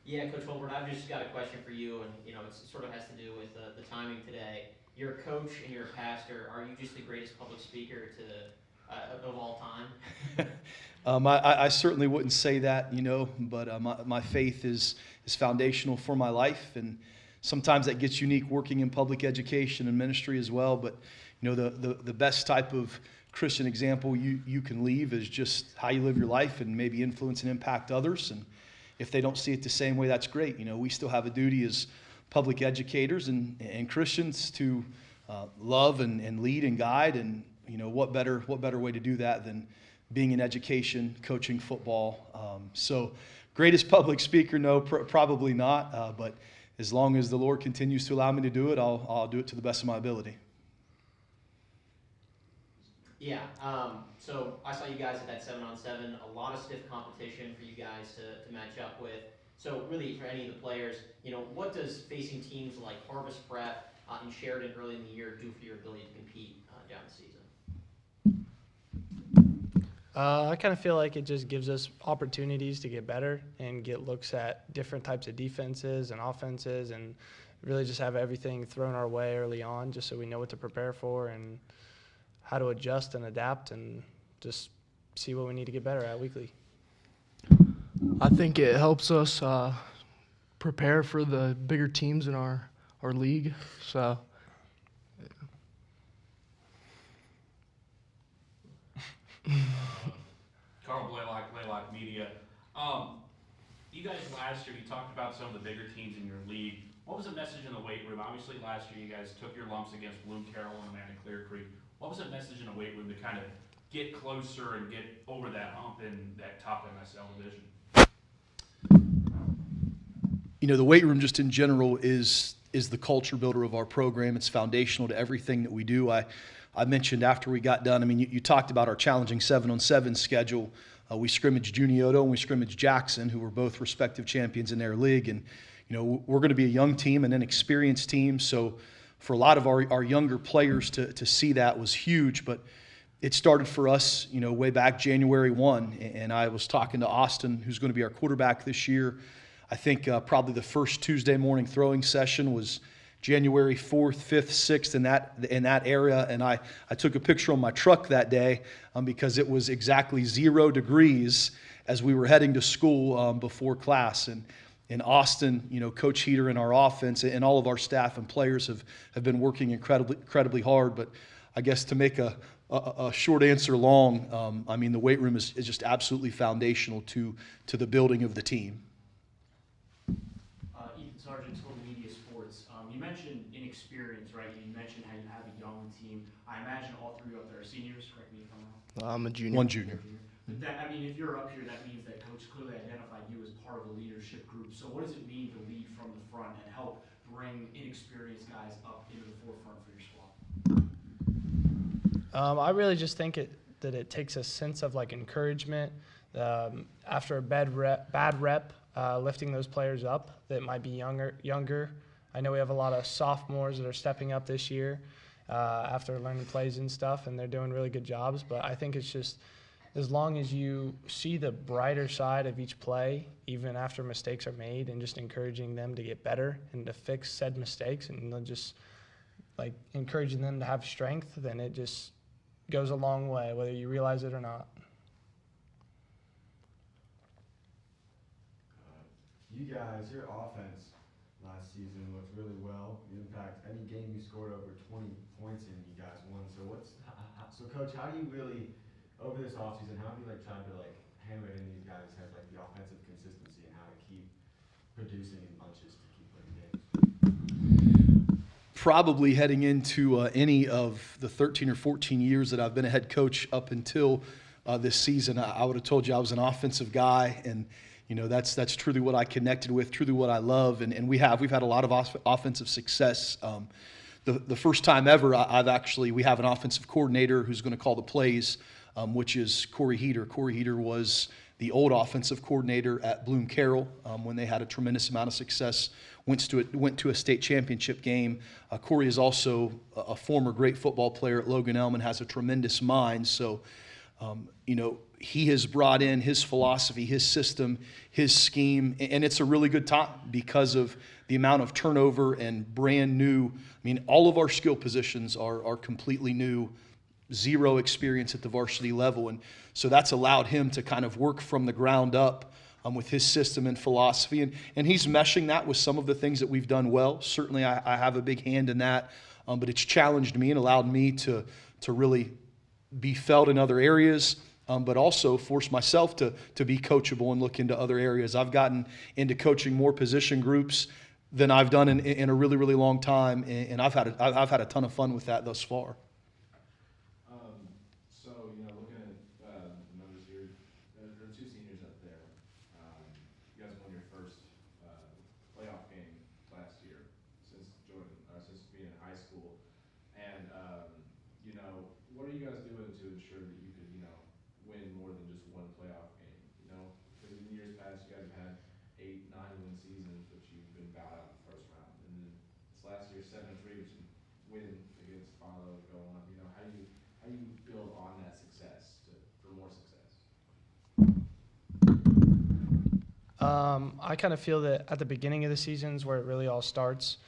Yeah, Coach Holbert, I've just got a question for you, and it sort of has to do with the timing today. You're a coach and you're a pastor. Are you just the greatest public speaker of all time? I certainly wouldn't say that, but my faith is foundational for my life, and sometimes that gets unique working in public education and ministry as well. But the best type of Christian example you can leave is just how you live your life and maybe influence and impact others. And if they don't see it the same way, that's great. We still have a duty as public educators and Christians to love and lead and guide. And what better way to do that than being in education, coaching football. So greatest public speaker, no, probably not. But as long as the Lord continues to allow me to do it, I'll do it to the best of my ability. Yeah. So I saw you guys at that 7-on-7. A lot of stiff competition for you guys to match up with. So really, for any of the players, what does facing teams like Harvest Prep and Sheridan early in the year do for your ability to compete down the season? I kind of feel like it just gives us opportunities to get better and get looks at different types of defenses and offenses, and really just have everything thrown our way early on just so we know what to prepare for and how to adjust and adapt and just see what we need to get better at weekly. I think it helps us prepare for the bigger teams in our league. So Carl Blaylock Media. You guys last year, you talked about some of the bigger teams in your league. What was the message in the weight room? Obviously, last year you guys took your lumps against Bloom Carroll and Amanda Clear Creek. What was the message in the weight room to kind of get closer and get over that hump in that top MSL division? The weight room just in general is the culture builder of our program. It's foundational to everything that we do. I mentioned after we got done, you talked about our challenging 7-on-7 schedule. We scrimmaged Junioto and we scrimmaged Jackson, who were both respective champions in their league. And, we're going to be a young team, an inexperienced team. So for a lot of our younger players to see that was huge. But it started for us, way back January 1. And I was talking to Austin, who's going to be our quarterback this year. I think probably the first Tuesday morning throwing session was January 4th, 5th, 6th in that area. And I took a picture on my truck that day because it was exactly 0 degrees as we were heading to school before class. And Austin, Coach Heater and our offense and all of our staff and players have been working incredibly hard. But I guess to make a short answer long, the weight room is just absolutely foundational to the building of the team. Sergeant, Total Media Sports. You mentioned inexperience, right? You mentioned how you have a young team. I imagine all three of you up there are seniors. Correct me if I'm wrong. I'm a junior. One junior. But if you're up here, that means that Coach clearly identified you as part of a leadership group. So what does it mean to lead from the front and help bring inexperienced guys up into the forefront for your squad? I really just think that it takes a sense of encouragement after a bad rep. Lifting those players up that might be younger. I know we have a lot of sophomores that are stepping up this year after learning plays and stuff, and they're doing really good jobs. But I think it's just as long as you see the brighter side of each play, even after mistakes are made, and just encouraging them to get better and to fix said mistakes, and then just encouraging them to have strength, then it just goes a long way, whether you realize it or not. You guys, your offense last season looked really well. In fact, any game you scored over 20 points in, you guys won. So Coach, how do you really, over this offseason, how have you tried to hammer in these guys' heads the offensive consistency and how to keep producing in bunches to keep winning games? Probably heading into any of the 13 or 14 years that I've been a head coach up until this season, I would have told you I was an offensive guy, and that's truly what I connected with, truly what I love, and we've had a lot of offensive success. The first time ever, we have an offensive coordinator who's going to call the plays, which is Corey Heater. Corey Heater was the old offensive coordinator at Bloom Carroll when they had a tremendous amount of success. Went to a state championship game. Corey is also a former great football player at Logan and has a tremendous mind. So He has brought in his philosophy, his system, his scheme, and it's a really good time because of the amount of turnover and brand new. I mean, all of our skill positions are completely new, zero experience at the varsity level. And so that's allowed him to kind of work from the ground up with his system and philosophy. And he's meshing that with some of the things that we've done well. Certainly I have a big hand in that, but it's challenged me and allowed me to really be felt in other areas, but also force myself to be coachable and look into other areas. I've gotten into coaching more position groups than I've done in a really, really long time, and I've had a ton of fun with that thus far. So, looking at the numbers here, there are two seniors up there. You guys won your first playoff game last year since being in high school. And, what are you guys doing to ensure that you could, win more than just one playoff game? Because in years past, you guys have had 8, 9-win seasons, but you've been bowed out in the first round. And then this last year, 7-3, but you win against Philo, go on. How do you build on that success for more success? I kind of feel that at the beginning of the seasons where it really all starts,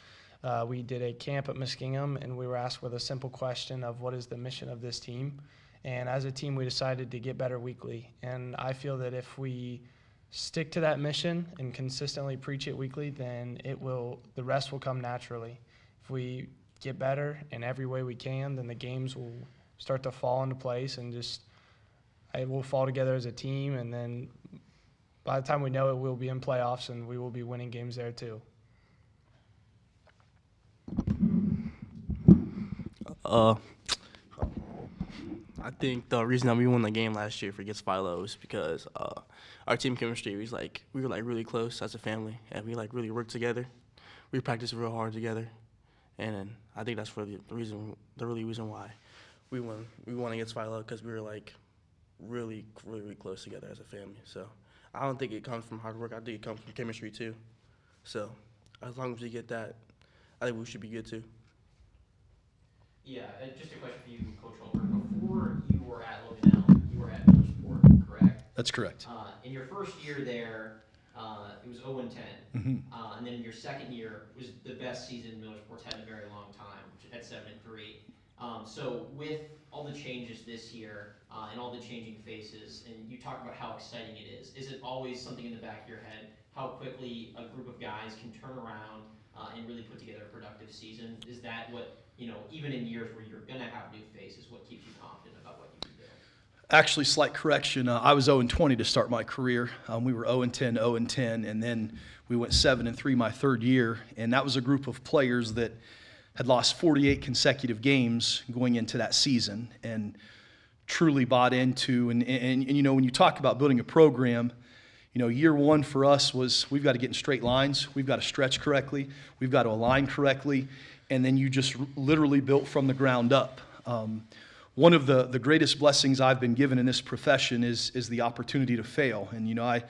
we did a camp at Muskingum, and we were asked with a simple question of what is the mission of this team. And as a team, we decided to get better weekly. And I feel that if we stick to that mission and consistently preach it weekly, then the rest will come naturally. If we get better in every way we can, then the games will start to fall into place and it will fall together as a team. And then by the time we know it, we'll be in playoffs and we will be winning games there too. I think the reason that we won the game last year against Philo is because our team chemistry we were really close as a family, and we really worked together. We practiced real hard together, and I think that's the reason why we won against Philo, because we were really close together as a family. So I don't think it comes from hard work. I think it comes from chemistry too. So as long as we get that, I think we should be good too. Yeah, just a question for you, Coach Holbert. Before you were at Logan Elm, you were at Motorsport, correct? That's correct. In your first year there, it was 0-10. Mm-hmm. And then your second year was the best season Motorsport's had in a very long time, at 7-3. So with all the changes this year and all the changing faces, and you talk about how exciting it is it always something in the back of your head, how quickly a group of guys can turn around and really put together a productive season? Is that what, even in years where you're going to have new faces, what keeps you confident about what you can do? Actually, slight correction. I was 0-20 to start my career. We were 0-10, 0-10, and then we went 7-3 my third year. And that was a group of players that had lost 48 consecutive games going into that season and truly bought into. And when you talk about building a program, year one for us was we've got to get in straight lines, we've got to stretch correctly, we've got to align correctly, and then you just literally built from the ground up. One of the greatest blessings I've been given in this profession is the opportunity to fail. And I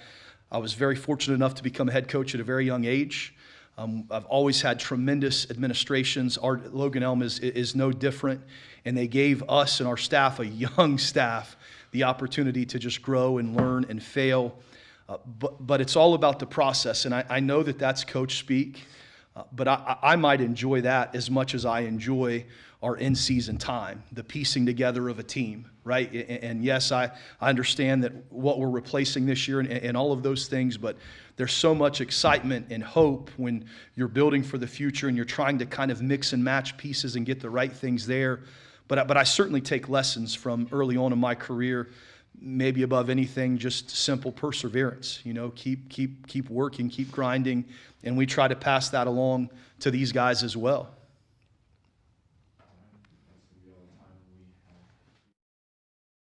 was very fortunate enough to become a head coach at a very young age. I've always had tremendous administrations. Our Logan Elm is no different, and they gave us and our staff, a young staff, the opportunity to just grow and learn and fail. But it's all about the process, and I know that that's coach speak, but I might enjoy that as much as I enjoy our in-season time, the piecing together of a team, right? And yes, I understand that what we're replacing this year and all of those things, but there's so much excitement and hope when you're building for the future and you're trying to kind of mix and match pieces and get the right things there. But I certainly take lessons from early on in my career. Maybe above anything, just simple perseverance. Keep working, keep grinding, and we try to pass that along to these guys as well.